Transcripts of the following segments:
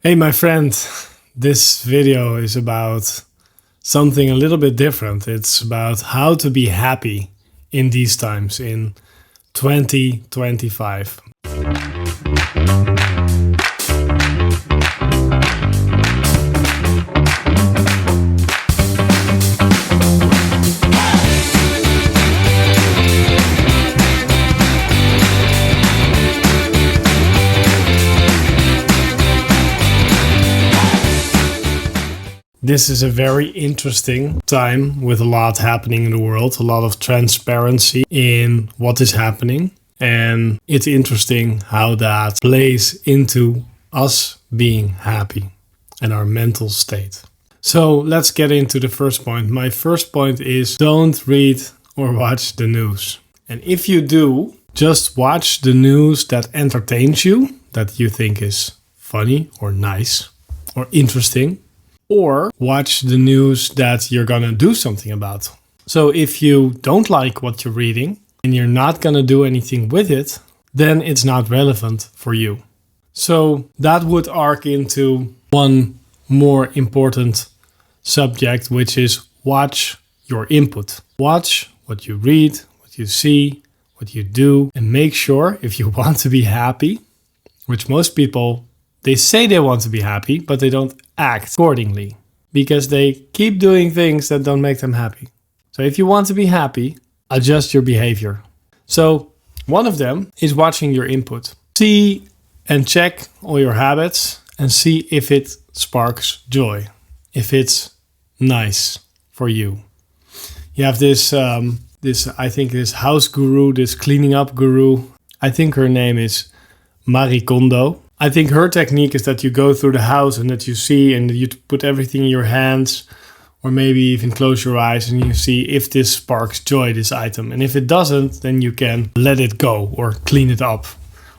Hey my friend, this video is about something a little bit different. It's about how to be happy in these times in 2025. This is a very interesting time with a lot happening in the world, a lot of transparency in what is happening. And it's interesting how that plays into us being happy and our mental state. So let's get into the first point. My first point is don't read or watch the news. And if you do, just watch the news that entertains you, that you think is funny or nice or interesting. Or watch the news that you're gonna do something about. So if you don't like what you're reading and you're not gonna do anything with it, then it's not relevant for you. So that would arc into one more important subject, which is watch your input. Watch what you read, what you see, what you do, and make sure if you want to be happy, which most people, they say they want to be happy, but they don't act accordingly because they keep doing things that don't make them happy. So if you want to be happy, adjust your behavior. So one of them is watching your input. See and check all your habits and see if it sparks joy, if it's nice for you. You have this house guru, this cleaning up guru. I think her name is Marie Kondo. I think her technique is that you go through the house and that you see and you put everything in your hands or maybe even close your eyes and you see if this sparks joy, this item. And if it doesn't, then you can let it go or clean it up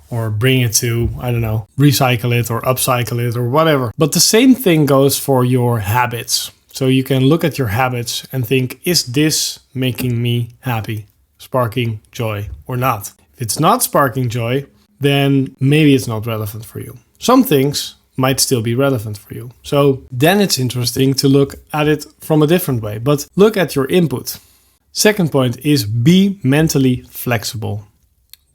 or bring it to, recycle it or upcycle it or whatever. But the same thing goes for your habits. So you can look at your habits and think, is this making me happy, sparking joy or not? If it's not sparking joy, then maybe it's not relevant for you. Some things might still be relevant for you. So then it's interesting to look at it from a different way, but look at your input. Second point is be mentally flexible.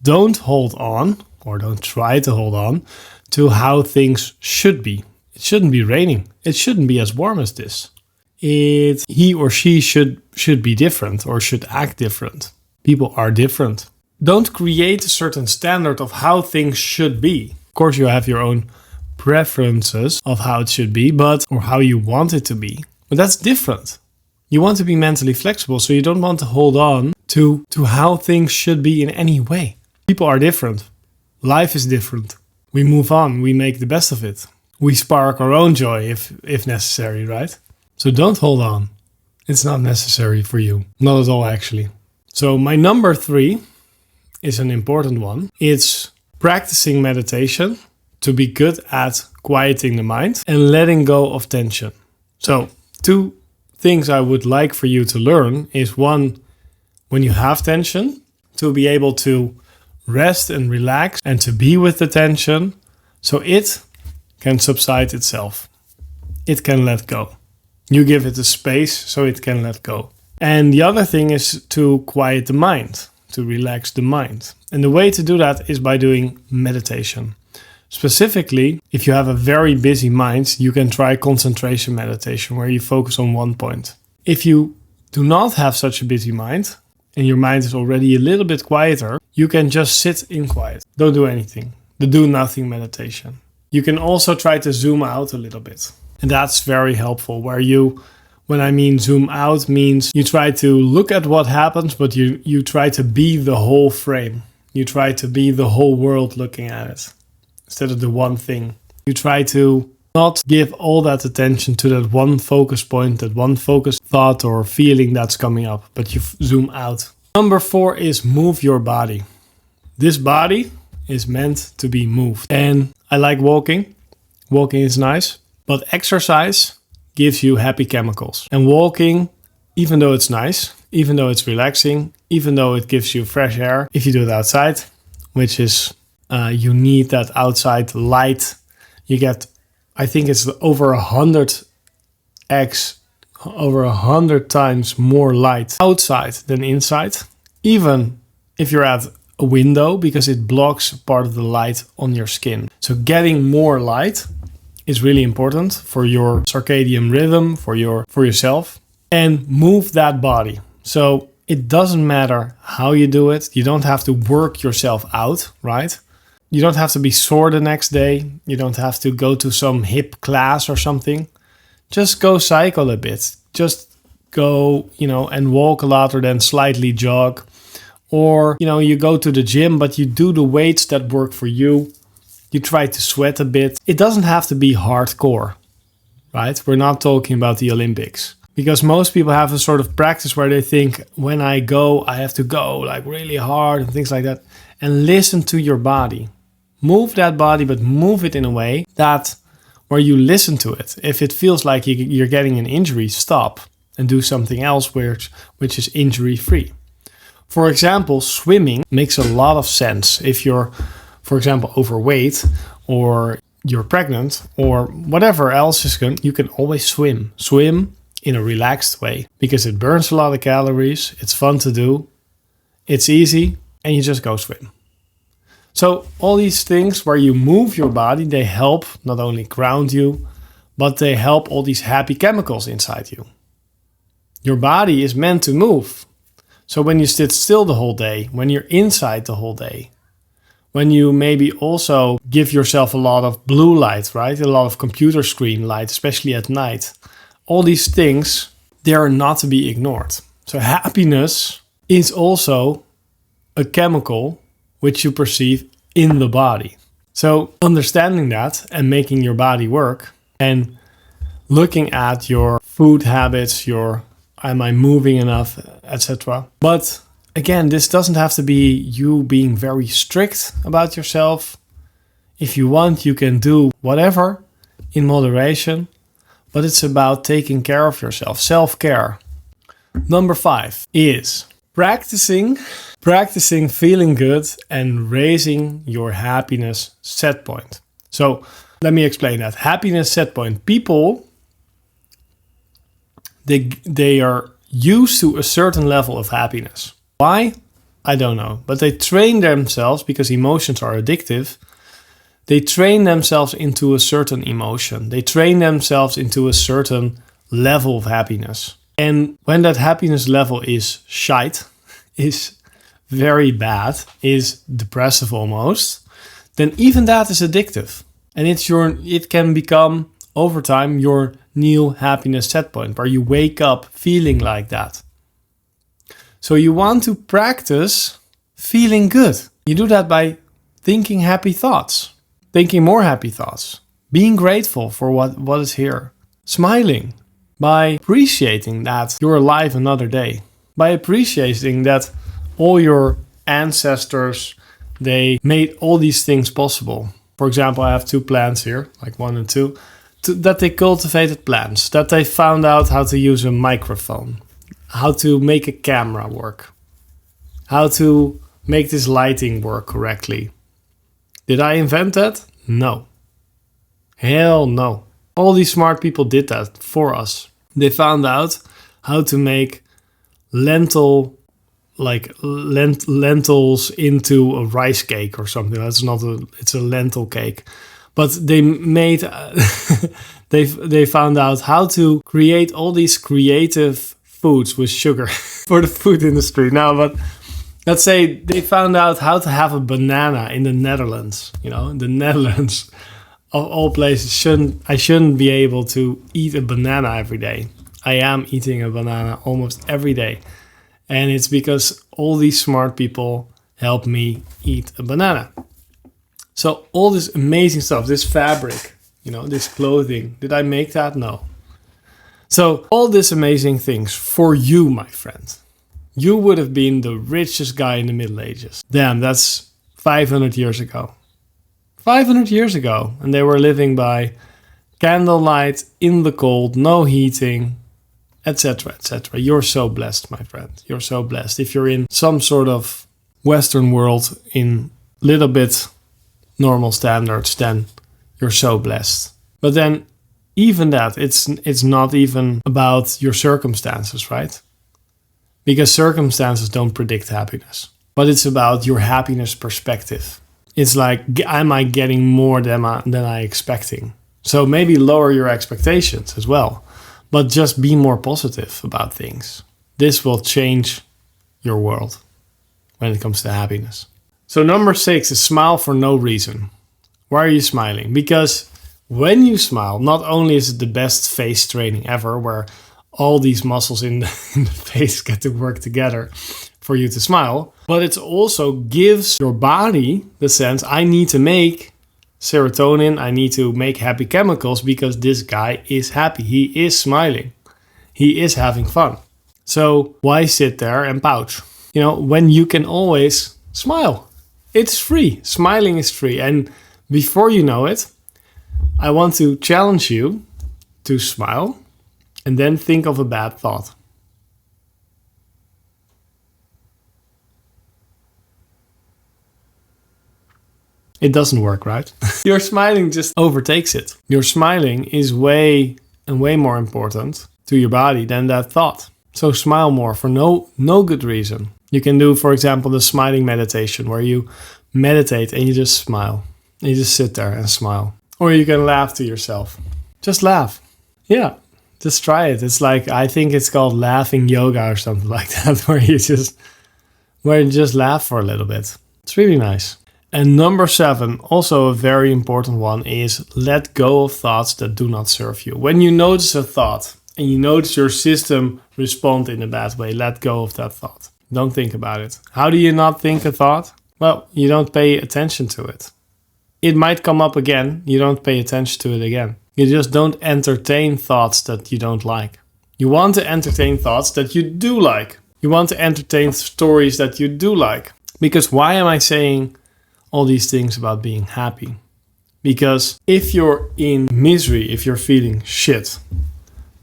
Don't hold on, or don't try to hold on, to how things should be. It shouldn't be raining. It shouldn't be as warm as this. He or she should be different or should act different. People are different. Don't create a certain standard of how things should be. Of course, you have your own preferences of how it should be, or how you want it to be. But that's different. You want to be mentally flexible, so you don't want to hold on to how things should be in any way. People are different. Life is different. We move on. We make the best of it. We spark our own joy if necessary, right? So don't hold on. It's not necessary for you. Not at all, actually. So my number 3 is an important one. It's practicing meditation to be good at quieting the mind and letting go of tension. So 2 things I would like for you to learn is 1, when you have tension, to be able to rest and relax and to be with the tension so it can subside itself. It can let go. You give it a space so it can let go. And the other thing is to quiet the mind, to relax the mind. And the way to do that is by doing meditation. Specifically, if you have a very busy mind, you can try concentration meditation where you focus on one point. If you do not have such a busy mind and your mind is already a little bit quieter, you can just sit in quiet. Don't do anything. The do nothing meditation. You can also try to zoom out a little bit. And that's very helpful when I mean zoom out means you try to look at what happens, but you try to be the whole frame. You try to be the whole world looking at it instead of the one thing. You try to not give all that attention to that one focus point, that one focus thought or feeling that's coming up, but you zoom out. Number 4 is move your body. This body is meant to be moved. And I like walking. Walking is nice, but exercise gives you happy chemicals. And walking, even though it's nice, even though it's relaxing, even though it gives you fresh air, if you do it outside, which is you need that outside light, you get I think it's over 100x, over 100 times more light outside than inside, even if you're at a window, because it blocks part of the light on your skin. So getting more light is really important for your circadian rhythm, for yourself, and move that body. So it doesn't matter how you do it. You don't have to work yourself out, right? You don't have to be sore the next day. You don't have to go to some hip class or something. Just go cycle a bit. Just go, and walk a lot, or then slightly jog. Or, you go to the gym, but you do the weights that work for you. You try to sweat a bit. It doesn't have to be hardcore, right? We're not talking about the Olympics. Because most people have a sort of practice where they think, when I go, I have to go like really hard and things like that. And listen to your body. Move that body, but move it in a way that where you listen to it. If it feels like you're getting an injury, stop and do something else which is injury-free. For example, swimming makes a lot of sense if you're, for example, overweight, or you're pregnant, or whatever else is going. You can always swim. Swim in a relaxed way, because it burns a lot of calories. It's fun to do. It's easy, and you just go swim. So all these things where you move your body, they help not only ground you, but they help all these happy chemicals inside you. Your body is meant to move. So when you sit still the whole day, when you're inside the whole day, when you maybe also give yourself a lot of blue light, right? A lot of computer screen light, especially at night. All these things, they are not to be ignored. So happiness is also a chemical which you perceive in the body. So understanding that and making your body work, and looking at your food habits, am I moving enough, etc. But again, this doesn't have to be you being very strict about yourself. If you want, you can do whatever in moderation, but it's about taking care of yourself, self-care. Number 5 is practicing feeling good and raising your happiness set point. So let me explain that. Happiness set point. People, they are used to a certain level of happiness. Why? I don't know. But they train themselves, because emotions are addictive. They train themselves into a certain emotion. They train themselves into a certain level of happiness. And when that happiness level is shite, is very bad, is depressive almost, then even that is addictive. And it can become, over time, your new happiness set point, where you wake up feeling like that. So you want to practice feeling good. You do that by thinking happy thoughts, thinking more happy thoughts, being grateful for what is here, smiling, by appreciating that you're alive another day, by appreciating that all your ancestors, they made all these things possible. For example, I have 2 plants here, like 1 and 2, that they cultivated plants, that they found out how to use a microphone, how to make a camera work, how to make this lighting work correctly. Did I invent that? No. Hell no. All these smart people did that for us. They found out how to make lentils into a rice cake or something. It's a lentil cake. But they made, they found out how to create all these creative foods with sugar for the food industry. Now, but let's say they found out how to have a banana in the Netherlands. In the Netherlands, of all places, I shouldn't be able to eat a banana every day. I am eating a banana almost every day. And it's because all these smart people help me eat a banana. So all this amazing stuff, this fabric, this clothing, did I make that? No. So all these amazing things for you, my friend. You would have been the richest guy in the Middle Ages. Damn, that's 500 years ago. 500 years ago. And they were living by candlelight, in the cold, no heating, etc., etc. You're so blessed, my friend. You're so blessed. If you're in some sort of Western world in little bit normal standards, then you're so blessed. But then even that, it's not even about your circumstances, right? Because circumstances don't predict happiness. But it's about your happiness perspective. It's like, am I getting more than I expecting? So maybe lower your expectations as well. But just be more positive about things. This will change your world when it comes to happiness. So number 6 is smile for no reason. Why are you smiling? Because when you smile, not only is it the best face training ever, where all these muscles in the face get to work together for you to smile, but it also gives your body the sense, I need to make serotonin, I need to make happy chemicals because this guy is happy. He is smiling. He is having fun. So why sit there and pouch? When you can always smile. It's free. Smiling is free. And before you know it, I want to challenge you to smile and then think of a bad thought. It doesn't work, right? Your smiling just overtakes it. Your smiling is way more important to your body than that thought. So smile more for no good reason. You can do, for example, the smiling meditation where you meditate and you just smile. And you just sit there and smile. Or you can laugh to yourself. Just laugh. Yeah, just try it. It's like, I think it's called laughing yoga or something like that, where you just laugh for a little bit. It's really nice. And number 7, also a very important one, is let go of thoughts that do not serve you. When you notice a thought and you notice your system respond in a bad way, let go of that thought. Don't think about it. How do you not think a thought? Well, you don't pay attention to it. It might come up again. You don't pay attention to it again. You just don't entertain thoughts that you don't like. You want to entertain thoughts that you do like. You want to entertain stories that you do like. Because why am I saying all these things about being happy? Because if you're in misery, if you're feeling shit,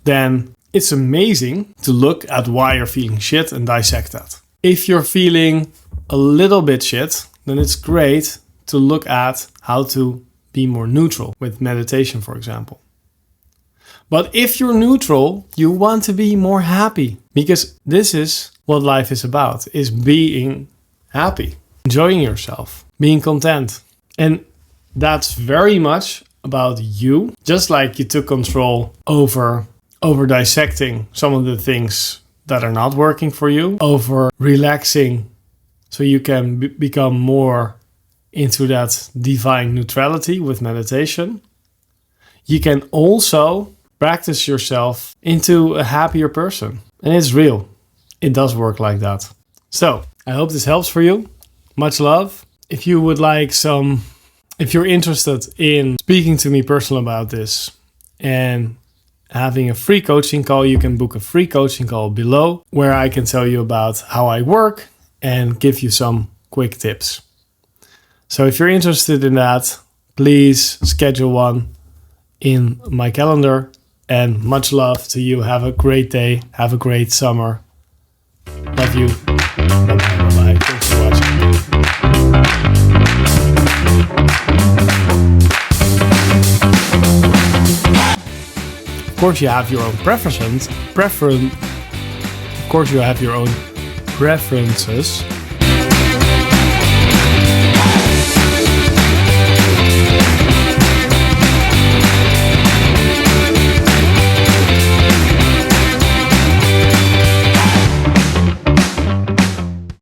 then it's amazing to look at why you're feeling shit and dissect that. If you're feeling a little bit shit, then it's great to look at how to be more neutral with meditation, for example. But if you're neutral, you want to be more happy, because this is what life is about, is being happy, enjoying yourself, being content. And that's very much about you, just like you took control over dissecting some of the things that are not working for you, over relaxing so you can become more into that divine neutrality with meditation. You can also practice yourself into a happier person. And it's real. It does work like that. So I hope this helps for you. Much love. If you would like if you're interested in speaking to me personally about this and having a free coaching call, you can book a free coaching call below where I can tell you about how I work and give you some quick tips. So if you're interested in that, please schedule one in my calendar. And much love to you. Have a great day. Have a great summer. Love you. Bye-bye. Bye-bye. Thanks for watching. Of course, you have your own preferences.